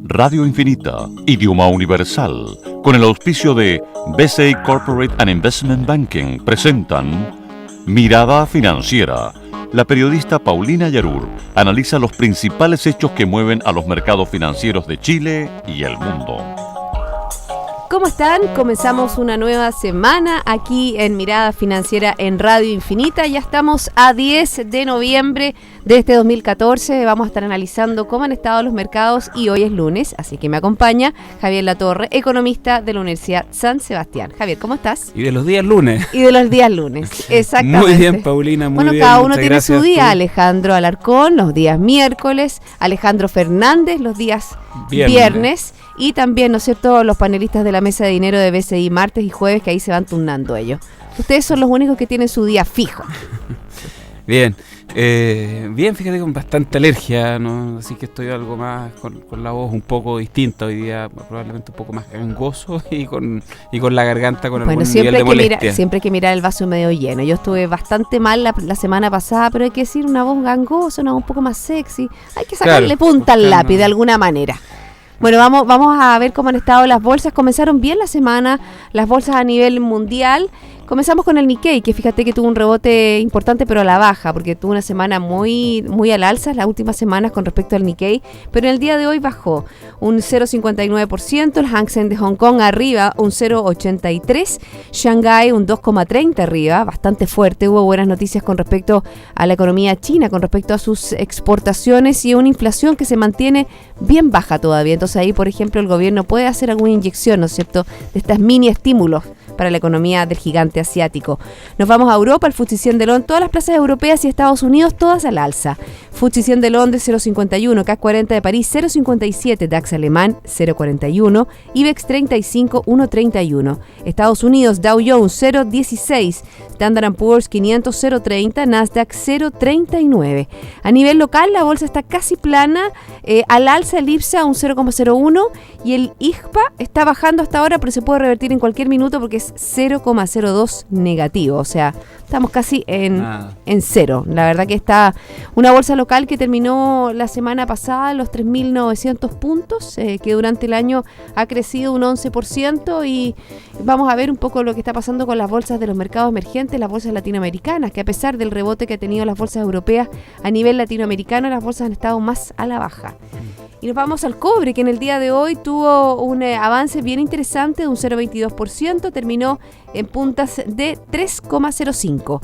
Radio Infinita, idioma universal, con el auspicio de BCI Corporate and Investment Banking, presentan Mirada Financiera. La periodista Paulina Yarur analiza los principales hechos que mueven a los mercados financieros de Chile y el mundo. ¿Cómo están? Comenzamos una nueva semana aquí en Mirada Financiera en Radio Infinita. Ya estamos a 10 de noviembre de este 2014. Vamos a estar analizando cómo han estado los mercados y hoy es lunes, así que me acompaña Javier Latorre, economista de la Universidad San Sebastián. Javier, ¿cómo estás? Y de los días lunes. Y de los días lunes, exactamente. Muy bien, Paulina, muy bien. Bueno, cada uno tiene su día. Alejandro Alarcón los días miércoles, Alejandro Fernández los días viernes. Y también, ¿no es cierto?, los panelistas de la mesa de dinero de BCI martes y jueves, que ahí se van turnando ellos. Ustedes son los únicos que tienen su día fijo. Bien, fíjate, con bastante alergia, ¿no? Así que estoy algo más con la voz un poco distinta hoy día, probablemente un poco más gangoso y con la garganta con algún nivel de molestia. Siempre hay que mirar el vaso medio lleno. Yo estuve bastante mal la semana pasada, pero hay que decir una voz gangosa, una voz un poco más sexy. Hay que sacarle punta al lápiz de alguna manera. Bueno, vamos a ver cómo han estado las bolsas. Comenzaron bien la semana, las bolsas a nivel mundial. Comenzamos con el Nikkei, que fíjate que tuvo un rebote importante, pero a la baja, porque tuvo una semana muy al alza, las últimas semanas con respecto al Nikkei, pero en el día de hoy bajó un 0,59%, el Hang Seng de Hong Kong arriba un 0,83%, Shanghái un 2,30% arriba, bastante fuerte. Hubo buenas noticias con respecto a la economía china, con respecto a sus exportaciones y una inflación que se mantiene bien baja todavía. Entonces ahí, por ejemplo, el gobierno puede hacer alguna inyección, ¿no es cierto?, de estas mini estímulos para la economía del gigante asiático. Nos vamos a Europa, el FTSE 100 de Londres, todas las plazas europeas y Estados Unidos, todas al alza. FTSE 100 de Londres 0,51, CAC 40 de París 0,57, DAX alemán 0,41, IBEX 35 1,31. Estados Unidos, Dow Jones 0,16, Standard & Poor's 500 0,30, Nasdaq 0,39. A nivel local, la bolsa está casi plana, al alza el IPSA un 0,01 y el IJPA está bajando hasta ahora, pero se puede revertir en cualquier minuto porque es 0,02 negativo, o sea, estamos casi en cero. La verdad que está una bolsa local que terminó la semana pasada en los 3.900 puntos, que durante el año ha crecido un 11%, y vamos a ver un poco lo que está pasando con las bolsas de los mercados emergentes, las bolsas latinoamericanas, que a pesar del rebote que ha tenido las bolsas europeas a nivel latinoamericano, las bolsas han estado más a la baja. Y nos vamos al cobre, que en el día de hoy tuvo un avance bien interesante de un 0,22%, terminó en puntas de 3,05.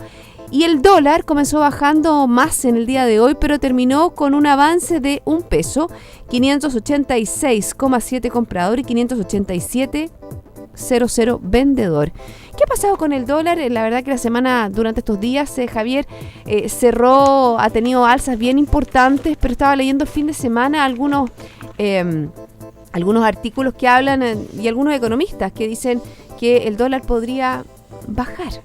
Y el dólar comenzó bajando más en el día de hoy, pero terminó con un avance de un peso, 586,7 comprador y 587,00 vendedor. ¿Qué ha pasado con el dólar? La verdad que la semana, durante estos días, Javier, cerró, ha tenido alzas bien importantes, pero estaba leyendo el fin de semana algunos artículos que hablan y algunos economistas que dicen que el dólar podría bajar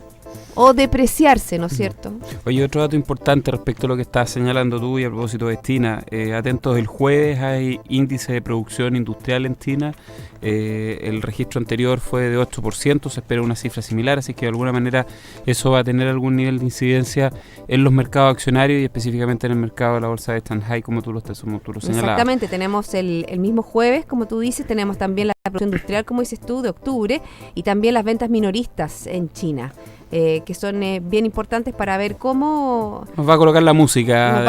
o depreciarse, ¿no es cierto? Oye, otro dato importante respecto a lo que estás señalando tú y a propósito de China, atentos, el jueves hay índice de producción industrial en China, el registro anterior fue de 8%, se espera una cifra similar, así que de alguna manera eso va a tener algún nivel de incidencia en los mercados accionarios y específicamente en el mercado de la bolsa de Shanghái, como tú lo señalabas. Exactamente, tenemos el mismo jueves, como tú dices, tenemos también la producción industrial, como dices tú, de octubre, y también las ventas minoristas en China. Que son bien importantes para ver cómo nos va a colocar la música.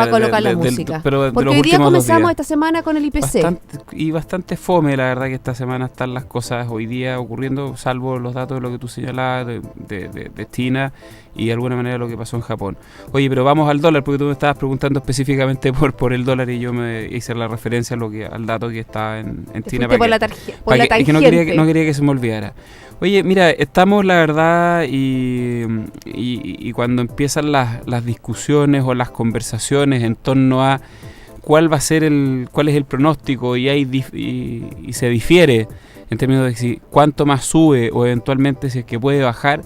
Porque hoy día comenzamos esta semana con el IPC. Bastante fome, la verdad que esta semana están las cosas hoy día ocurriendo, salvo los datos de lo que tú señalabas de China y de alguna manera lo que pasó en Japón. Oye, pero vamos al dólar, porque tú me estabas preguntando específicamente por el dólar y yo me hice la referencia al dato que está en China. Es que no quería que se me olvidara. Oye, mira, estamos, la verdad, y cuando empiezan las discusiones o las conversaciones en torno a cuál es el pronóstico y se difiere en términos de si cuánto más sube o eventualmente si es que puede bajar,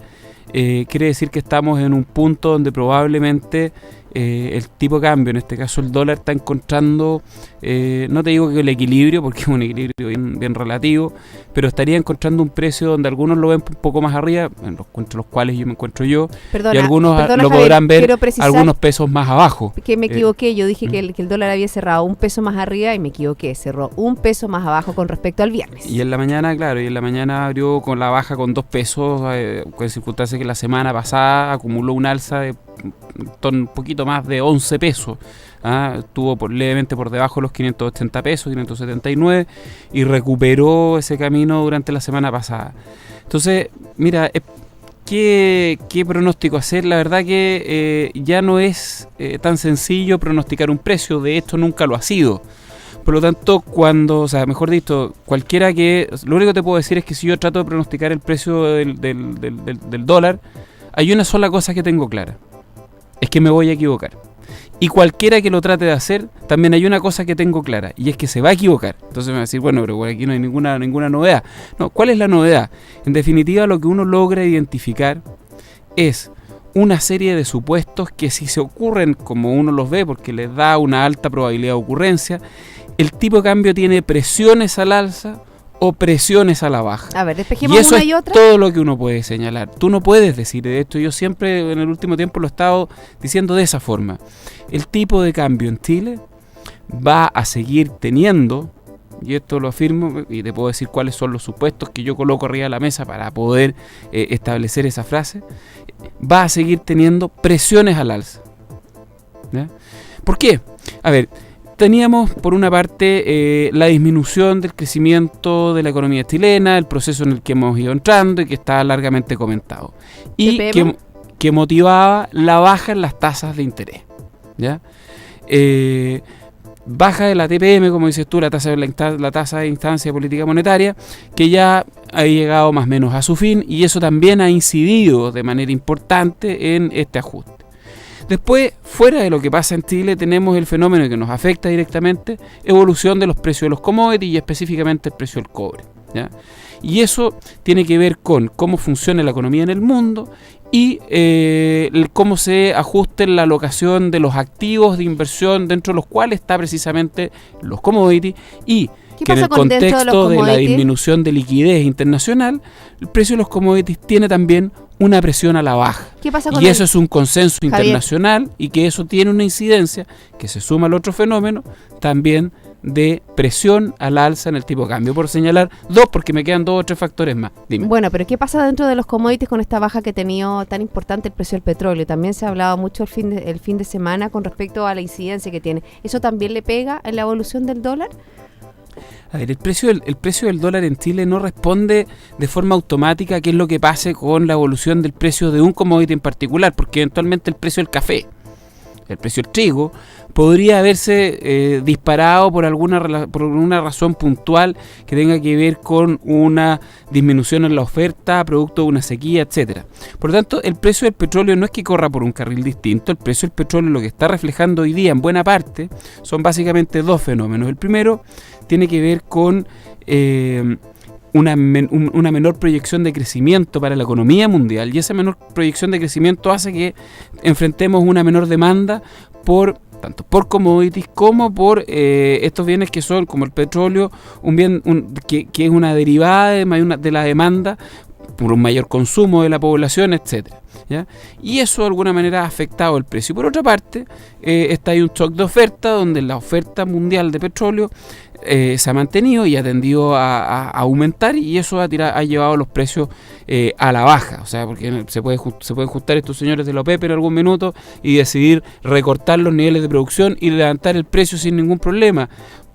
quiere decir que estamos en un punto donde probablemente el tipo de cambio, en este caso el dólar, está encontrando, no te digo que el equilibrio, porque es un equilibrio bien relativo, pero estaría encontrando un precio donde algunos lo ven un poco más arriba, entre los cuales yo me encuentro yo, y algunos lo podrán ver algunos pesos más abajo. Que me equivoqué, yo dije que el dólar había cerrado un peso más arriba y me equivoqué, cerró un peso más abajo con respecto al viernes. Y en la mañana, claro, abrió con la baja con 2 pesos, con circunstancia que la semana pasada acumuló un alza de un poquito más de 11 pesos. Estuvo levemente por debajo de los 580 pesos, 579, y recuperó ese camino durante la semana pasada. Entonces, mira, ¿qué pronóstico hacer? La verdad que ya no es tan sencillo pronosticar un precio, de hecho nunca lo ha sido. Por lo tanto, mejor dicho, lo único que te puedo decir es que si yo trato de pronosticar el precio del dólar, hay una sola cosa que tengo clara, es que me voy a equivocar. Y cualquiera que lo trate de hacer, también hay una cosa que tengo clara, y es que se va a equivocar. Entonces me va a decir, bueno, pero aquí no hay ninguna novedad. No, ¿cuál es la novedad? En definitiva, lo que uno logra identificar es una serie de supuestos que, si se ocurren como uno los ve, porque les da una alta probabilidad de ocurrencia, el tipo de cambio tiene presiones al alza o presiones a la baja. A ver, despejemos y eso una y otra. Es todo lo que uno puede señalar. Tú no puedes decir de esto. Yo siempre en el último tiempo lo he estado diciendo de esa forma. El tipo de cambio en Chile va a seguir teniendo, y esto lo afirmo, y te puedo decir cuáles son los supuestos que yo coloco arriba de la mesa para poder establecer esa frase, va a seguir teniendo presiones al alza. ¿Ya? ¿Por qué? A ver, teníamos por una parte la disminución del crecimiento de la economía chilena, el proceso en el que hemos ido entrando y que está largamente comentado, y que motivaba la baja en las tasas de interés. ¿Ya? Baja de la TPM, como dices tú, la tasa de instancia política monetaria, que ya ha llegado más o menos a su fin, y eso también ha incidido de manera importante en este ajuste. Después, fuera de lo que pasa en Chile, tenemos el fenómeno que nos afecta directamente, evolución de los precios de los commodities y específicamente el precio del cobre, ¿ya? Y eso tiene que ver con cómo funciona la economía en el mundo y cómo se ajusta la alocación de los activos de inversión, dentro de los cuales está precisamente los commodities, y que en el contexto de la disminución de liquidez internacional, el precio de los commodities tiene también una presión a la baja. ¿Qué pasa con y eso es un consenso internacional, y que eso tiene una incidencia que se suma al otro fenómeno también de presión al alza en el tipo de cambio, por señalar dos, porque me quedan 2 o 3 factores más. Dime. Bueno, pero ¿qué pasa dentro de los commodities con esta baja que ha tenido tan importante el precio del petróleo? También se ha hablado mucho el fin de semana con respecto a la incidencia que tiene. ¿Eso también le pega en la evolución del dólar? A ver, el precio del dólar en Chile no responde de forma automática a qué es lo que pase con la evolución del precio de un commodity en particular, porque eventualmente el precio del café, el precio del trigo, podría haberse disparado por alguna razón puntual que tenga que ver con una disminución en la oferta, producto de una sequía, etcétera. Por lo tanto, el precio del petróleo no es que corra por un carril distinto. El precio del petróleo, lo que está reflejando hoy día en buena parte, son básicamente 2 fenómenos. El primero tiene que ver con una menor proyección de crecimiento para la economía mundial, y esa menor proyección de crecimiento hace que enfrentemos una menor demanda tanto por commodities como por estos bienes que son, como el petróleo, un bien que es una derivada de la demanda por un mayor consumo de la población, etcétera, ¿ya? Y eso de alguna manera ha afectado el precio. Por otra parte, está ahí un shock de oferta, donde la oferta mundial de petróleo se ha mantenido y ha tendido a aumentar, y eso ha llevado los precios a la baja. O sea, porque se pueden juntar estos señores de la OPEP en algún minuto y decidir recortar los niveles de producción y levantar el precio sin ningún problema.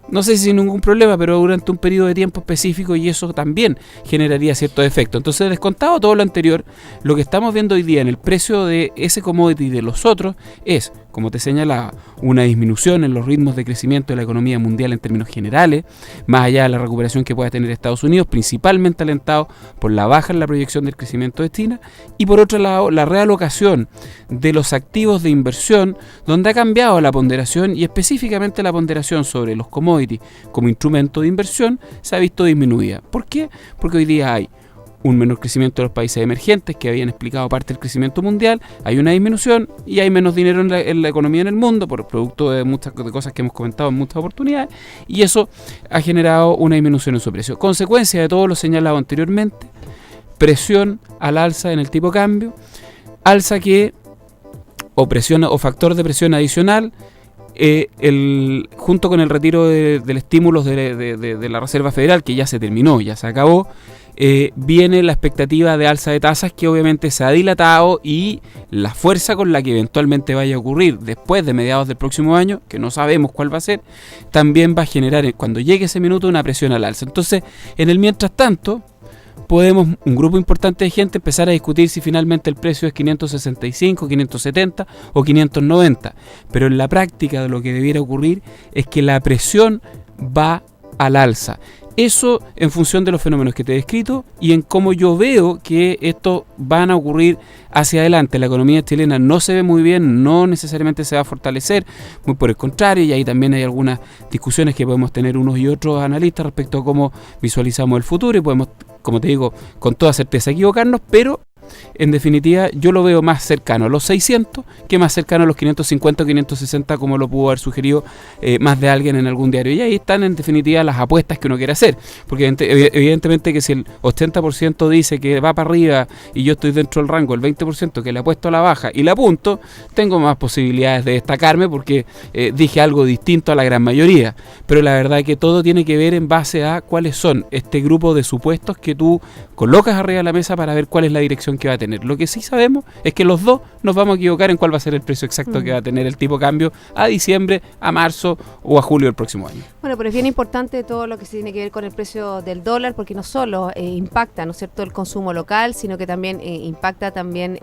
No sé si sin ningún problema, pero durante un periodo de tiempo específico, y eso también generaría ciertos efectos. Entonces, descontado todo lo anterior, lo que estamos viendo hoy día en el precio de ese commodity y de los otros es, como te señalaba, una disminución en los ritmos de crecimiento de la economía mundial en términos generales, más allá de la recuperación que pueda tener Estados Unidos, principalmente alentado por la baja en la proyección del crecimiento de China, y por otro lado, la realocación de los activos de inversión, donde ha cambiado la ponderación, y específicamente la ponderación sobre los commodities como instrumento de inversión se ha visto disminuida. ¿Por qué? Porque hoy día hay un menor crecimiento de los países emergentes, que habían explicado parte del crecimiento mundial, hay una disminución y hay menos dinero en la economía en el mundo, por producto de muchas de cosas que hemos comentado en muchas oportunidades, y eso ha generado una disminución en su precio. Consecuencia de todo lo señalado anteriormente, presión al alza en el tipo de cambio, alza que, o presión o factor de presión adicional, junto con el retiro del estímulo de la Reserva Federal, que ya se terminó, ya se acabó, viene la expectativa de alza de tasas, que obviamente se ha dilatado, y la fuerza con la que eventualmente vaya a ocurrir después de mediados del próximo año, que no sabemos cuál va a ser, también va a generar, cuando llegue ese minuto, una presión al alza. Entonces, en el mientras tanto, podemos, un grupo importante de gente, empezar a discutir si finalmente el precio es 565, 570 o 590. Pero en la práctica, lo que debiera ocurrir es que la presión va al alza. Eso en función de los fenómenos que te he descrito y en cómo yo veo que estos van a ocurrir hacia adelante. La economía chilena no se ve muy bien, no necesariamente se va a fortalecer, muy por el contrario, y ahí también hay algunas discusiones que podemos tener unos y otros analistas respecto a cómo visualizamos el futuro, y podemos, como te digo, con toda certeza equivocarnos, pero en definitiva yo lo veo más cercano a los 600 que más cercano a los 550 o 560, como lo pudo haber sugerido más de alguien en algún diario. Y ahí están en definitiva las apuestas que uno quiere hacer, porque evidentemente que si el 80% dice que va para arriba y yo estoy dentro del rango, el 20% que le apuesto a la baja y la apunto, tengo más posibilidades de destacarme porque dije algo distinto a la gran mayoría. Pero la verdad es que todo tiene que ver en base a cuáles son este grupo de supuestos que tú colocas arriba de la mesa para ver cuál es la dirección que va a tener. Lo que sí sabemos es que los dos nos vamos a equivocar en cuál va a ser el precio exacto que va a tener el tipo de cambio a diciembre, a marzo o a julio del próximo año. Bueno, pero es bien importante todo lo que se tiene que ver con el precio del dólar, porque no solo impacta, ¿no es cierto?, el consumo local, sino que también impacta también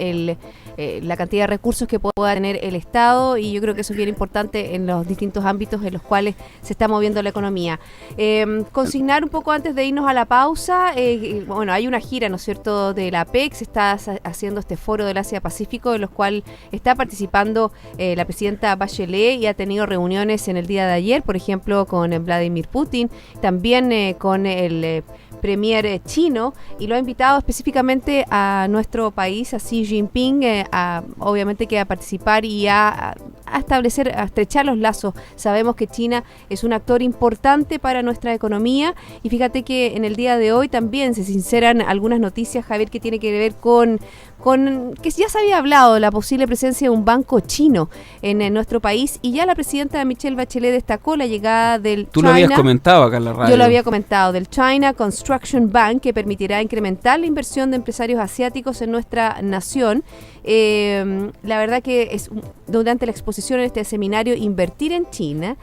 la cantidad de recursos que pueda tener el Estado, y yo creo que eso es bien importante en los distintos ámbitos en los cuales se está moviendo la economía. Consignar un poco antes de irnos a la pausa, bueno, hay una gira, ¿no es cierto?, de la APEC, se está haciendo este foro del Asia-Pacífico, en los cual está participando la presidenta Bachelet, y ha tenido reuniones en el día de ayer, por ejemplo, con Vladimir Putin, también con el premier chino, y lo ha invitado específicamente a nuestro país, a Xi Jinping, obviamente que a participar y a establecer, a estrechar los lazos. Sabemos que China es un actor importante para nuestra economía, y fíjate que en el día de hoy también se sinceran algunas noticias, Javier, que tiene que ver con que ya se había hablado de la posible presencia de un banco chino en nuestro país, y ya la presidenta Michelle Bachelet destacó la llegada del Tú lo habías comentado acá en la radio. Yo lo había comentado, del China Construction Bank, que permitirá incrementar la inversión de empresarios asiáticos en nuestra nación. La verdad que es durante la exposición en este seminario Invertir en Chile,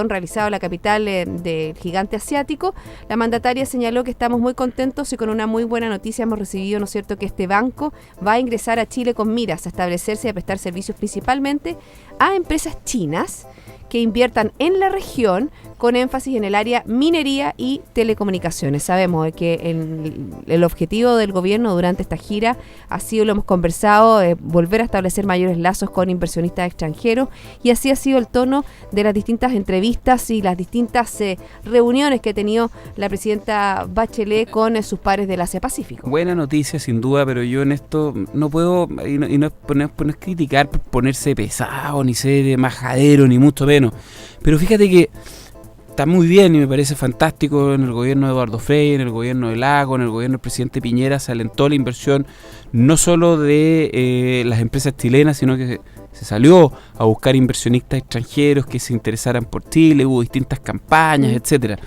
realizado en la capital del gigante asiático, la mandataria señaló que estamos muy contentos y con una muy buena noticia hemos recibido, ¿no es cierto?, que este banco va a ingresar a Chile con miras a establecerse y a prestar servicios principalmente a empresas chinas que inviertan en la región, con énfasis en el área minería y telecomunicaciones. Sabemos que el objetivo del gobierno durante esta gira ha sido, lo hemos conversado, volver a establecer mayores lazos con inversionistas extranjeros, y así ha sido el tono de las distintas entrevistas y las distintas reuniones que ha tenido la presidenta Bachelet con sus pares del Asia-Pacífico. Buena noticia, sin duda, pero yo en esto no puedo, y no es criticar por ponerse pesado, ni ser majadero, ni mucho menos. Pero fíjate que está muy bien y me parece fantástico. En el gobierno de Eduardo Frei, en el gobierno de Lago, en el gobierno del presidente Piñera se alentó la inversión no solo de las empresas chilenas, sino que se salió a buscar inversionistas extranjeros que se interesaran por Chile, hubo distintas campañas, etcétera.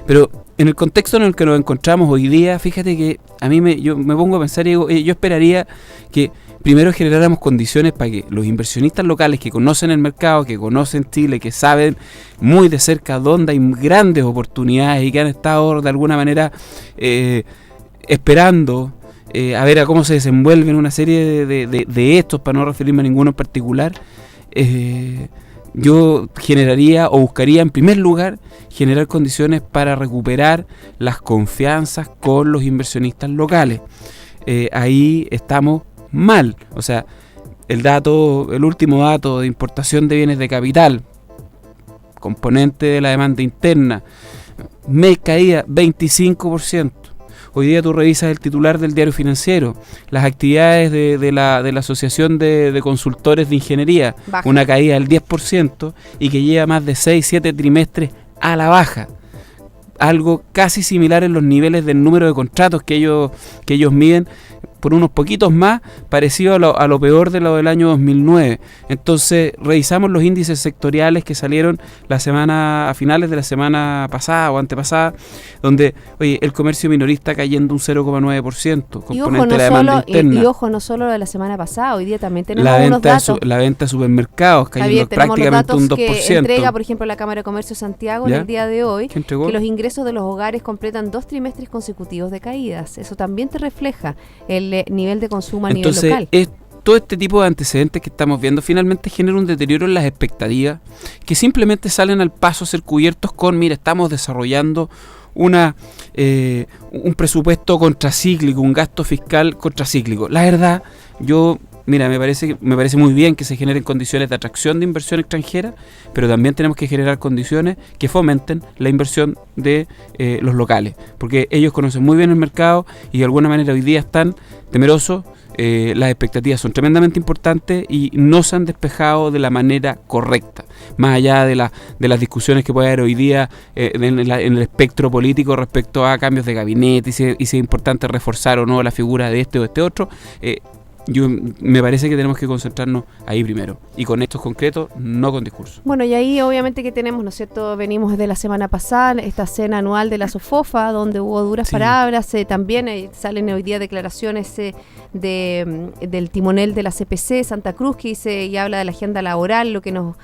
Pero en el contexto en el que nos encontramos hoy día, fíjate que a mí yo me pongo a pensar y digo, yo esperaría que primero generáramos condiciones para que los inversionistas locales que conocen el mercado, que conocen Chile, que saben muy de cerca dónde hay grandes oportunidades y que han estado de alguna manera esperando a ver a cómo se desenvuelven una serie de estos, para no referirme a ninguno en particular, yo generaría o buscaría en primer lugar generar condiciones para recuperar las confianzas con los inversionistas locales. Ahí estamos mal, o sea, el último dato de importación de bienes de capital, componente de la demanda interna, mes caía 25%. hoy día tú revisas el titular del Diario Financiero, las actividades de la Asociación de Consultores de Ingeniería, baja. Una caída del 10% y que lleva más de 6-7 trimestres a la baja. Algo casi similar en los niveles del número de contratos que ellos miden, por unos poquitos más, parecido a lo peor de lo del año 2009. Entonces, revisamos los índices sectoriales que salieron a finales de la semana pasada o antepasada, donde, oye, el comercio minorista cayendo un 0,9%, componente de la demanda interna. Y ojo, no solo de la semana pasada, hoy día también tenemos unos datos. La venta de supermercados cayendo prácticamente un 2%. Que entrega, por ejemplo, la Cámara de Comercio de Santiago en el día de hoy, que los ingresos de los hogares completan 2 trimestres consecutivos de caídas. Eso también te refleja el nivel de consumo a nivel local. Todo este tipo de antecedentes que estamos viendo finalmente genera un deterioro en las expectativas que simplemente salen al paso a ser cubiertos con, mira, estamos desarrollando un presupuesto contracíclico, un gasto fiscal contracíclico. La verdad, me parece muy bien que se generen condiciones de atracción de inversión extranjera, pero también tenemos que generar condiciones que fomenten la inversión de los locales, porque ellos conocen muy bien el mercado y de alguna manera hoy día están temerosos. Las expectativas son tremendamente importantes y no se han despejado de la manera correcta, más allá de las discusiones que puede haber hoy día en el espectro político respecto a cambios de gabinete y si es importante reforzar o no la figura de este o este otro. Me parece que tenemos que concentrarnos ahí primero, y con hechos concretos, no con discursos. Bueno, y ahí obviamente que tenemos, ¿no es cierto?, venimos de la semana pasada, esta cena anual de la SOFOFA, donde hubo duras palabras, también salen hoy día declaraciones del timonel de la CPC, Santa Cruz, que dice y habla de la agenda laboral. Lo que nos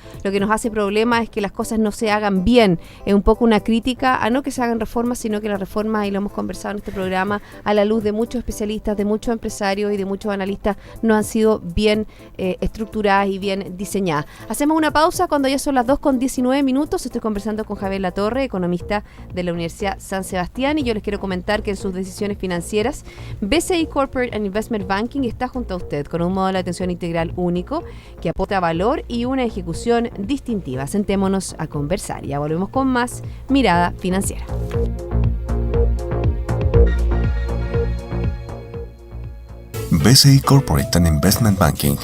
hace problema es que las cosas no se hagan bien. Es un poco una crítica a no que se hagan reformas, sino que las reformas, y lo hemos conversado en este programa, a la luz de muchos especialistas, de muchos empresarios y de muchos analistas, no han sido bien estructuradas y bien diseñadas. Hacemos una pausa cuando ya son las 2:19. Estoy conversando con Javier Latorre, economista de la Universidad San Sebastián, y yo les quiero comentar que en sus decisiones financieras, BCI Corporate and Investment Banking está junto a usted con un modelo de atención integral único que aporta valor y una ejecución distintiva. Sentémonos a conversar. Ya volvemos con más Mirada Financiera. BCI Corporate and Investment Banking,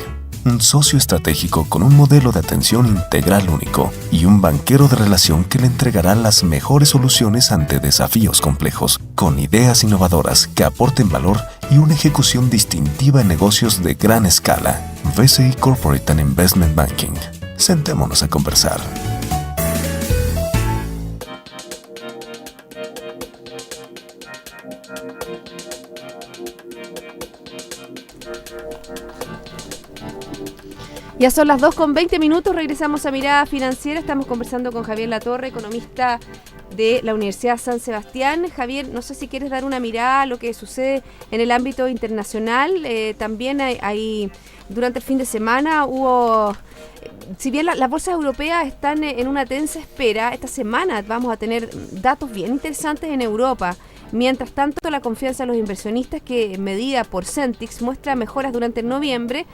un socio estratégico con un modelo de atención integral único y un banquero de relación que le entregará las mejores soluciones ante desafíos complejos, con ideas innovadoras que aporten valor y una ejecución distintiva en negocios de gran escala. BCI Corporate and Investment Banking. Sentémonos a conversar. Ya son las 2:20, regresamos a Mirada Financiera. Estamos conversando con Javier Latorre, economista de la Universidad San Sebastián. Javier, no sé si quieres dar una mirada a lo que sucede en el ámbito internacional. También hay durante el fin de semana hubo, si bien las bolsas europeas están en una tensa espera, esta semana vamos a tener datos bien interesantes en Europa. Mientras tanto, la confianza de los inversionistas, que medida por Centix, muestra mejoras durante noviembre,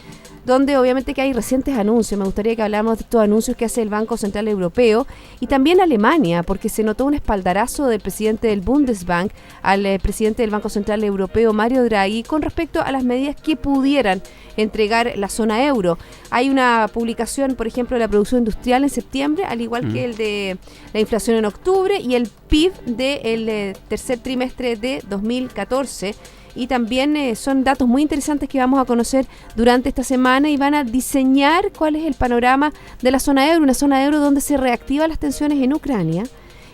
donde obviamente que hay recientes anuncios. Me gustaría que habláramos de estos anuncios que hace el Banco Central Europeo y también Alemania, porque se notó un espaldarazo del presidente del Bundesbank al presidente del Banco Central Europeo, Mario Draghi, con respecto a las medidas que pudieran entregar la zona euro. Hay una publicación, por ejemplo, de la producción industrial en septiembre, al igual que el de la inflación en octubre y el PIB del tercer trimestre de 2014. Y también son datos muy interesantes que vamos a conocer durante esta semana y van a diseñar cuál es el panorama de la zona euro, una zona euro donde se reactivan las tensiones en Ucrania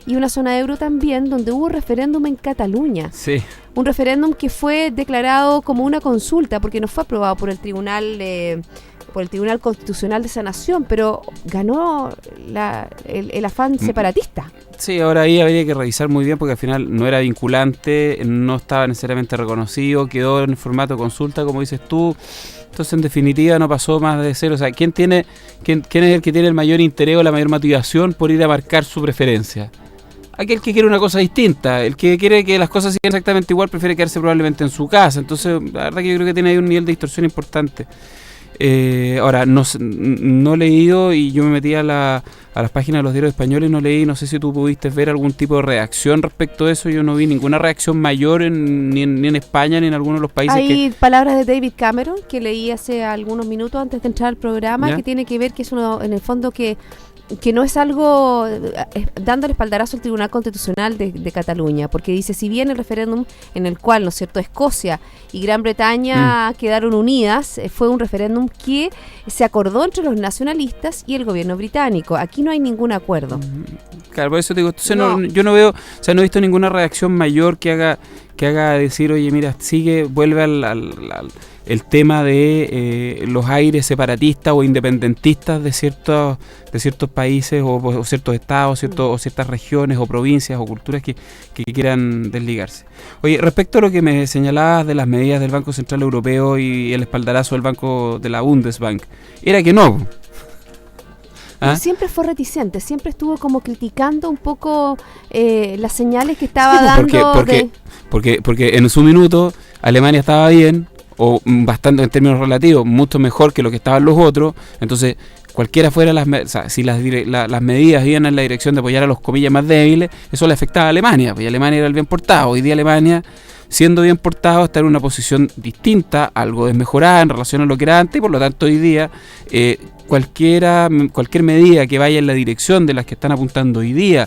y una zona euro también donde hubo referéndum en Cataluña. Sí. Un referéndum que fue declarado como una consulta porque no fue aprobado por el Tribunal Constitucional de esa nación, pero ganó el afán separatista. Sí, ahora ahí habría que revisar muy bien porque al final no era vinculante, no estaba necesariamente reconocido, quedó en formato consulta, como dices tú. Entonces, en definitiva, no pasó más de cero. O sea, ¿quién es el que tiene el mayor interés o la mayor motivación por ir a marcar su preferencia? Aquel que quiere una cosa distinta, el que quiere que las cosas sigan exactamente igual, prefiere quedarse probablemente en su casa. Entonces, la verdad que yo creo que tiene ahí un nivel de distorsión importante. Ahora, no he leído, y yo me metí a las páginas de los diarios españoles, no leí, no sé si tú pudiste ver algún tipo de reacción respecto a eso. Yo no vi ninguna reacción mayor ni en España ni en alguno de los países. Hay palabras de David Cameron que leí hace algunos minutos antes de entrar al programa, ¿Ya? que tiene que ver que es uno, en el fondo, que no es algo dándole espaldarazo al Tribunal Constitucional de Cataluña, porque dice, si bien el referéndum en el cual, ¿no es cierto?, Escocia y Gran Bretaña quedaron unidas, fue un referéndum que se acordó entre los nacionalistas y el gobierno británico. Aquí no hay ningún acuerdo. Claro, por eso te digo, entonces No. yo no veo, o sea, no he visto ninguna reacción mayor que haga decir, oye, mira, vuelve al el tema de los aires separatistas o independentistas de ciertos países o ciertos estados, o ciertas regiones o provincias o culturas que quieran desligarse. Oye, respecto a lo que me señalabas de las medidas del Banco Central Europeo y el espaldarazo del banco de la Bundesbank, era que no. ¿Ah? Siempre fue reticente, siempre estuvo como criticando un poco las señales que estaba Sí, dando. Porque en su minuto Alemania estaba bien, o bastante en términos relativos, mucho mejor que lo que estaban los otros. Entonces, cualquiera fuera si las medidas iban en la dirección de apoyar a los comillas más débiles, eso le afectaba a Alemania, porque Alemania era el bien portado. Hoy día Alemania, siendo bien portado, está en una posición distinta, algo desmejorada en relación a lo que era antes, y por lo tanto hoy día cualquier medida que vaya en la dirección de las que están apuntando hoy día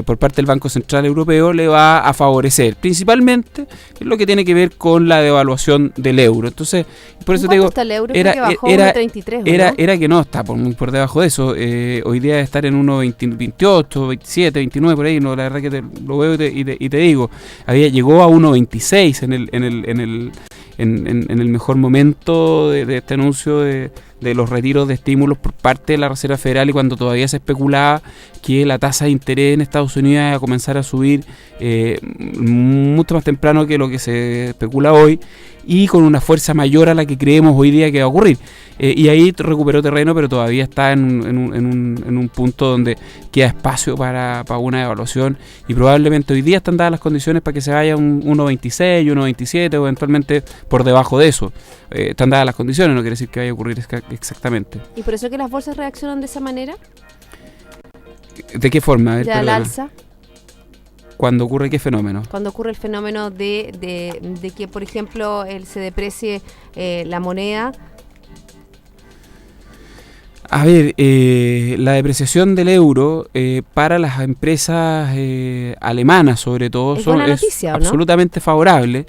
por parte del Banco Central Europeo le va a favorecer, principalmente en lo que tiene que ver con la devaluación del euro. Entonces, por eso te digo, está el euro? Creo que bajó 1.33, era que no, está muy por debajo de eso. Hoy día debe estar en 1.28, 27, 29, por ahí, no, la verdad que lo veo y te digo, llegó a 1.26 en el mejor momento de este anuncio de los retiros de estímulos por parte de la Reserva Federal, y cuando todavía se especulaba que la tasa de interés en Estados Unidos iba a comenzar a subir mucho más temprano que lo que se especula hoy, y con una fuerza mayor a la que creemos hoy día que va a ocurrir. Y ahí recuperó terreno, pero todavía está en un punto donde queda espacio para una evaluación, y probablemente hoy día están dadas las condiciones para que se vaya un 1.26, 1.27 o eventualmente por debajo de eso. Están dadas las condiciones, no quiere decir que vaya a ocurrir exactamente. ¿Y por eso que las bolsas reaccionan de esa manera? ¿De qué forma? A ver, ¿Al alza? ¿Cuándo ocurre qué fenómeno? Cuando ocurre el fenómeno de que, por ejemplo, se deprecie la moneda. A ver, la depreciación del euro para las empresas alemanas, sobre todo, es noticia, absolutamente favorable.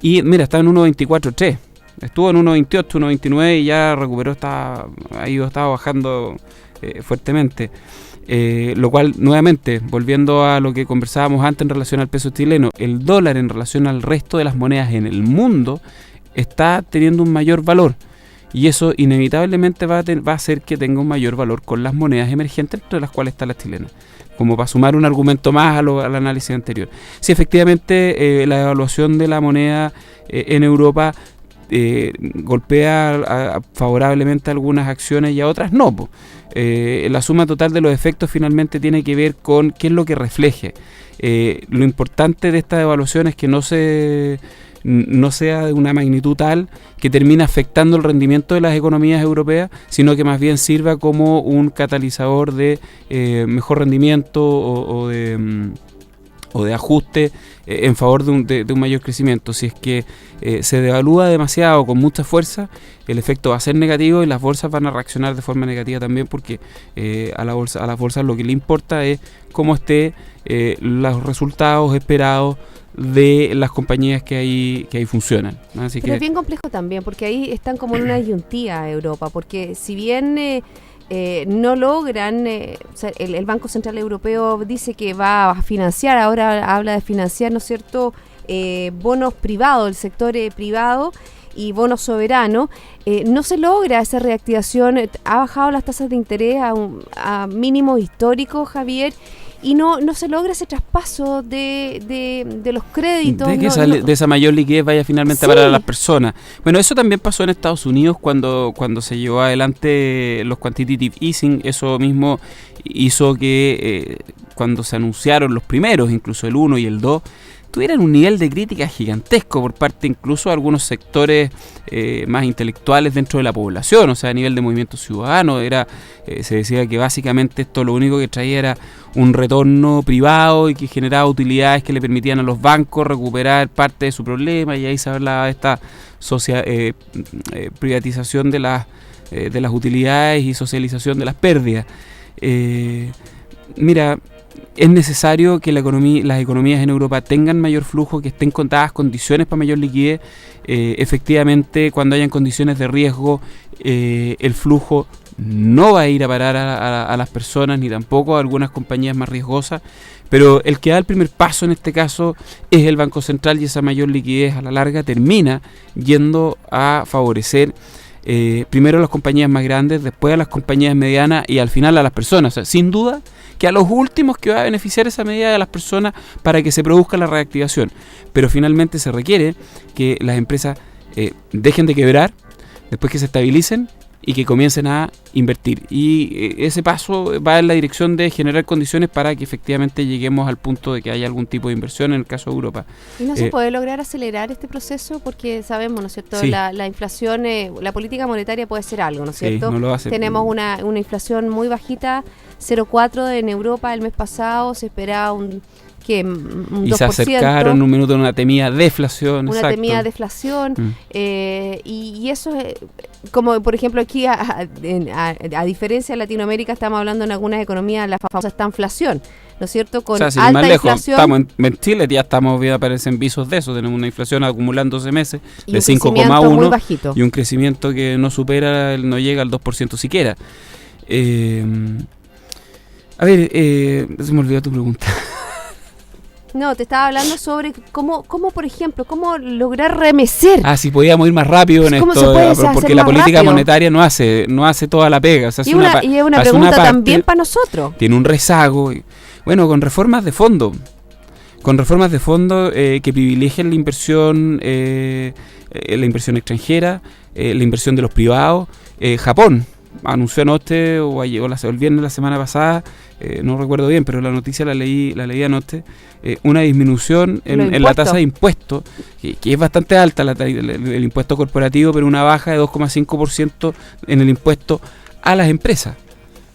Y mira, está en 1.24.3. Estuvo en 1.28, 1.29 y ya recuperó, estaba bajando fuertemente. Lo cual, nuevamente, volviendo a lo que conversábamos antes en relación al peso chileno, el dólar en relación al resto de las monedas en el mundo está teniendo un mayor valor. Y eso inevitablemente va a hacer que tenga un mayor valor con las monedas emergentes, entre las cuales está la chilena. Como para sumar un argumento más al análisis anterior. Si efectivamente la devaluación de la moneda en Europa golpea favorablemente a algunas acciones y a otras no. La suma total de los efectos finalmente tiene que ver con qué es lo que refleje. Lo importante de esta devaluación es que no sea de una magnitud tal que termine afectando el rendimiento de las economías europeas, sino que más bien sirva como un catalizador de mejor rendimiento o de ajuste en favor de un mayor crecimiento. Si es que se devalúa demasiado con mucha fuerza, el efecto va a ser negativo y las bolsas van a reaccionar de forma negativa también, porque a las bolsas lo que le importa es cómo esté los resultados esperados de las compañías que ahí funcionan. Así Pero es bien complejo también, porque ahí están como en una disyuntiva Europa, porque si bien no logran, o sea, el Banco Central Europeo dice que va a financiar, ahora habla de financiar, ¿no es cierto?, bonos privados, el sector privado y bonos soberanos, no se logra esa reactivación, ha bajado las tasas de interés a mínimos históricos, Javier, y no se logra ese traspaso de los créditos. De esa mayor liquidez vaya finalmente a parar a las personas. Bueno, eso también pasó en Estados Unidos cuando se llevó adelante los quantitative easing. Eso mismo hizo que cuando se anunciaron los primeros, incluso el 1 y el 2, tuvieran un nivel de crítica gigantesco por parte incluso de algunos sectores más intelectuales dentro de la población, o sea, a nivel de movimiento ciudadano. Se decía que básicamente esto lo único que traía era un retorno privado y que generaba utilidades que le permitían a los bancos recuperar parte de su problema, y ahí se hablaba de esta privatización de las utilidades y socialización de las pérdidas. Mira, es necesario que las economías en Europa tengan mayor flujo, que estén con dadas condiciones para mayor liquidez. Efectivamente, cuando hayan condiciones de riesgo, el flujo no va a ir a parar a las personas, ni tampoco a algunas compañías más riesgosas, pero el que da el primer paso en este caso es el Banco Central, y esa mayor liquidez a la larga termina yendo a favorecer primero a las compañías más grandes, después a las compañías medianas y al final a las personas. O sea, sin duda que a los últimos que va a beneficiar esa medida de las personas para que se produzca la reactivación. Pero finalmente se requiere que las empresas dejen de quebrar, después que se estabilicen y que comiencen a invertir. Y ese paso va en la dirección de generar condiciones para que efectivamente lleguemos al punto de que haya algún tipo de inversión en el caso de Europa. ¿Y no se puede lograr acelerar este proceso? Porque sabemos, ¿no es cierto?, sí, la inflación, la política monetaria puede ser algo, ¿no es cierto? Sí, no lo hace. Tenemos una inflación muy bajita, 0,4 en Europa el mes pasado, se esperaba un 2%. Y se acercaron en un minuto a una temida deflación. Una temida deflación. Y eso es, como por ejemplo aquí, a diferencia de Latinoamérica, estamos hablando en algunas economías la famosa estanflación, ¿no es cierto? Con sin alta más lejos, inflación. estamos en Chile, ya estamos viendo, aparecen visos de eso. Tenemos una inflación acumulando 12 meses y de 5,1 y un crecimiento que no supera, no llega al 2% siquiera. A ver, se me olvidó tu pregunta. No, te estaba hablando sobre cómo por ejemplo, cómo lograr remecer. Si podíamos ir más rápido en esto, porque la política monetaria no hace toda la pega. O sea, y es una pregunta también para nosotros. Tiene un rezago. Bueno, con reformas de fondo. Que privilegien la inversión extranjera, la inversión de los privados. Japón anunció anoche o el viernes la semana pasada, no recuerdo bien, pero la noticia la leí anoche, una disminución en la tasa de impuestos, que es bastante alta el impuesto corporativo, pero una baja de 2,5% en el impuesto a las empresas.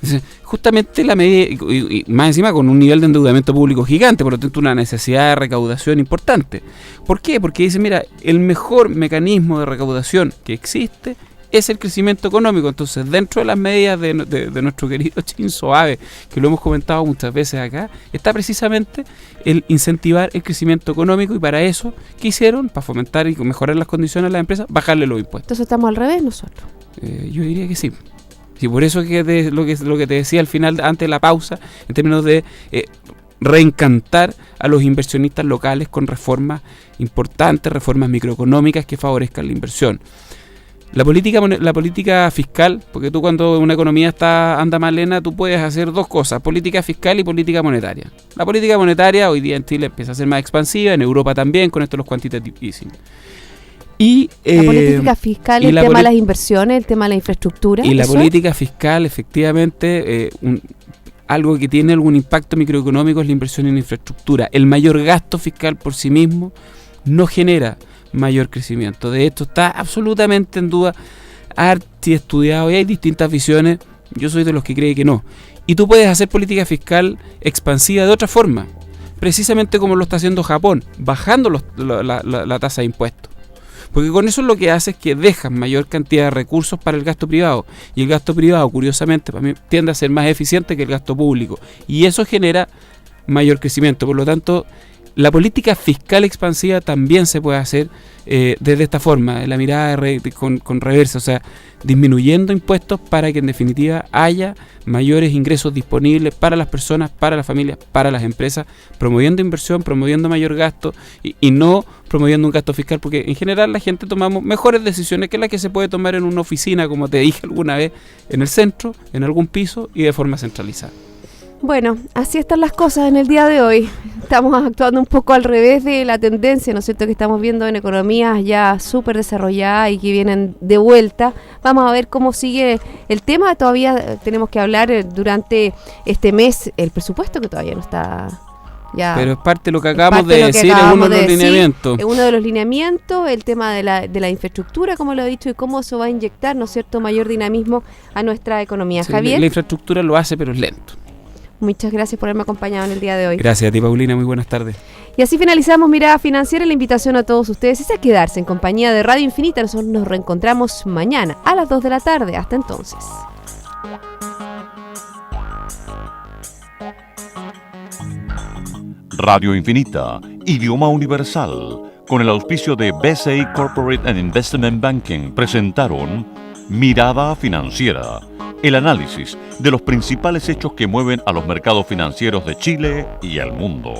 Entonces, justamente la medida, y más encima con un nivel de endeudamiento público gigante, por lo tanto una necesidad de recaudación importante. ¿Por qué? Porque dice, mira, el mejor mecanismo de recaudación que existe es el crecimiento económico. Entonces, dentro de las medidas de nuestro querido Shinzo Abe, que lo hemos comentado muchas veces acá, está precisamente el incentivar el crecimiento económico, y para eso, ¿qué hicieron? Para fomentar y mejorar las condiciones de las empresas, bajarle los impuestos. Entonces estamos al revés nosotros. Yo diría que sí. Sí, por eso que lo que te decía al final, antes de la pausa, en términos de reencantar a los inversionistas locales con reformas importantes, reformas microeconómicas que favorezcan la inversión. La política fiscal, porque tú cuando una economía anda mal lena, tú puedes hacer dos cosas, política fiscal y política monetaria. La política monetaria hoy día en Chile empieza a ser más expansiva, en Europa también, con esto los quantitative easing. Y la política fiscal, el tema de las inversiones, el tema de la infraestructura. Y la política fiscal, efectivamente, algo que tiene algún impacto microeconómico es la inversión en infraestructura. El mayor gasto fiscal por sí mismo no genera mayor crecimiento. De hecho, está absolutamente en duda, archi estudiado, y hay distintas visiones. Yo soy de los que cree que no. Y tú puedes hacer política fiscal expansiva de otra forma, precisamente como lo está haciendo Japón, bajando la tasa de impuestos. Porque con eso lo que hace es que dejas mayor cantidad de recursos para el gasto privado. Y el gasto privado, curiosamente, para mí, tiende a ser más eficiente que el gasto público. Y eso genera mayor crecimiento. Por lo tanto, la política fiscal expansiva también se puede hacer desde esta forma, la mirada con reversa, o sea, disminuyendo impuestos para que en definitiva haya mayores ingresos disponibles para las personas, para las familias, para las empresas, promoviendo inversión, promoviendo mayor gasto y no promoviendo un gasto fiscal, porque en general la gente tomamos mejores decisiones que las que se puede tomar en una oficina, como te dije alguna vez, en el centro, en algún piso y de forma centralizada. Bueno, así están las cosas en el día de hoy. Estamos actuando un poco al revés de la tendencia, ¿no es cierto?, que estamos viendo en economías ya súper desarrolladas y que vienen de vuelta. Vamos a ver cómo sigue el tema. Todavía tenemos que hablar durante este mes el presupuesto, que todavía no Ya. Pero es parte de lo que acabamos de decir, es uno de los lineamientos. Es uno de los lineamientos, el tema de la infraestructura, como lo he dicho, y cómo eso va a inyectar, ¿no es cierto?, mayor dinamismo a nuestra economía. Sí, Javier. La infraestructura lo hace, pero es lento. Muchas gracias por haberme acompañado en el día de hoy. Gracias a ti, Paulina, muy buenas tardes. Y así finalizamos Mirada Financiera. La invitación a todos ustedes es a quedarse en compañía de Radio Infinita. Nosotros nos reencontramos mañana a las 2 de la tarde. Hasta entonces. Radio Infinita, idioma universal, con el auspicio de BCI Corporate and Investment Banking, presentaron Mirada Financiera, el análisis de los principales hechos que mueven a los mercados financieros de Chile y el mundo.